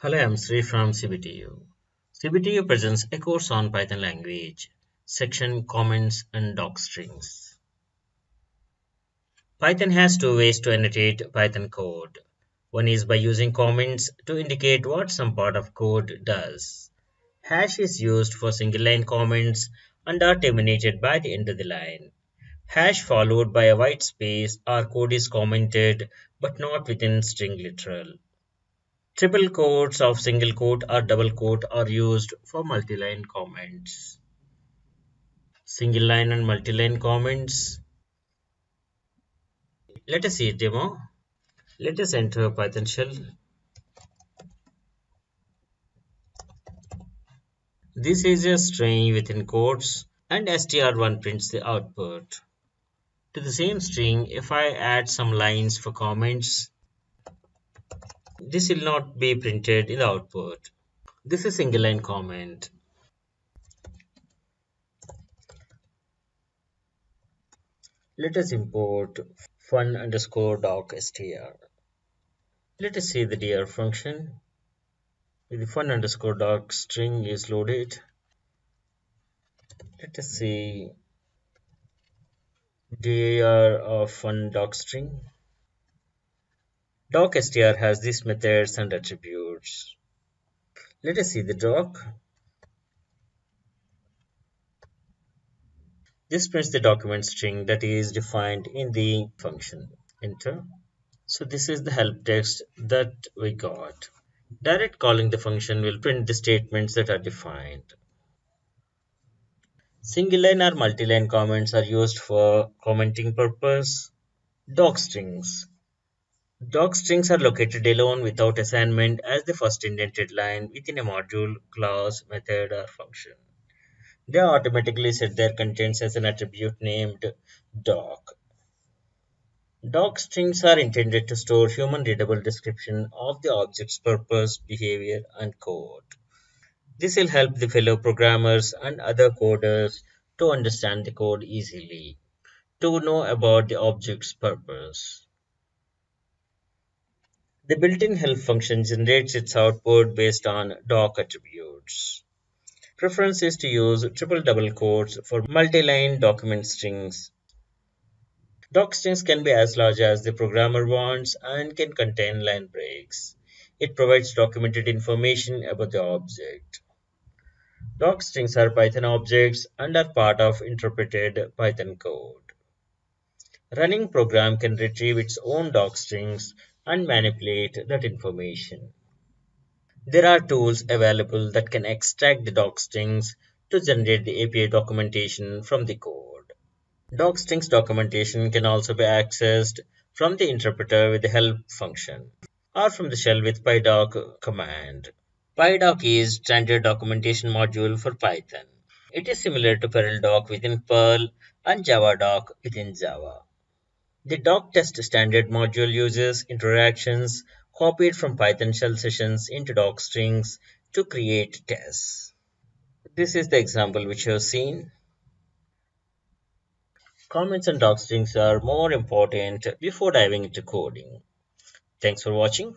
Hello, I'm Sri from CBTU. CBTU presents a course on Python language, section comments and docstrings. Python has two ways to annotate Python code. One is by using comments to indicate what some part of code does. Hash is used for single line comments and are terminated by the end of the line. Hash followed by a white space or code is commented but not within string literal. Triple quotes of single quote or double quote are used for multi-line comments. Single line and multi-line comments. Let us see a demo. Let us enter a Python shell. This is a string within quotes and str1 prints the output. To the same string, if I add some lines for comments, this will not be printed in the output. This is single line comment. Let us import fun underscore doc str. Let us see the dir function. The fun underscore doc string is loaded. Let us see dir of fun doc string. Doc str has these methods and attributes. Let us see the doc. This prints the document string that is defined in the function. Enter. So this is the help text that we got. Direct calling the function will print the statements that are defined. Single line or multi-line comments are used for commenting purpose. Docstrings. Docstrings are located alone without assignment as the first indented line within a module, class, method, or function. They automatically set their contents as an attribute named doc. Docstrings are intended to store human-readable description of the object's purpose, behavior, and code. This will help the fellow programmers and other coders to understand the code easily, to know about the object's purpose. The built-in help function generates its output based on doc attributes. Preference is to use triple double quotes for multi-line document strings. Doc strings can be as large as the programmer wants and can contain line breaks. It provides documented information about the object. Doc strings are Python objects and are part of interpreted Python code. Running program can retrieve its own doc strings and manipulate that information. There are tools available that can extract the docstrings to generate the API documentation from the code. Docstrings documentation can also be accessed from the interpreter with the help function or from the shell with pydoc command. PyDoc is standard documentation module for Python. It is similar to PerlDoc within Perl and JavaDoc within Java. The doc test standard module uses interactions copied from Python shell sessions into docstrings to create tests. This is the example which you have seen. Comments and docstrings are more important before diving into coding. Thanks for watching.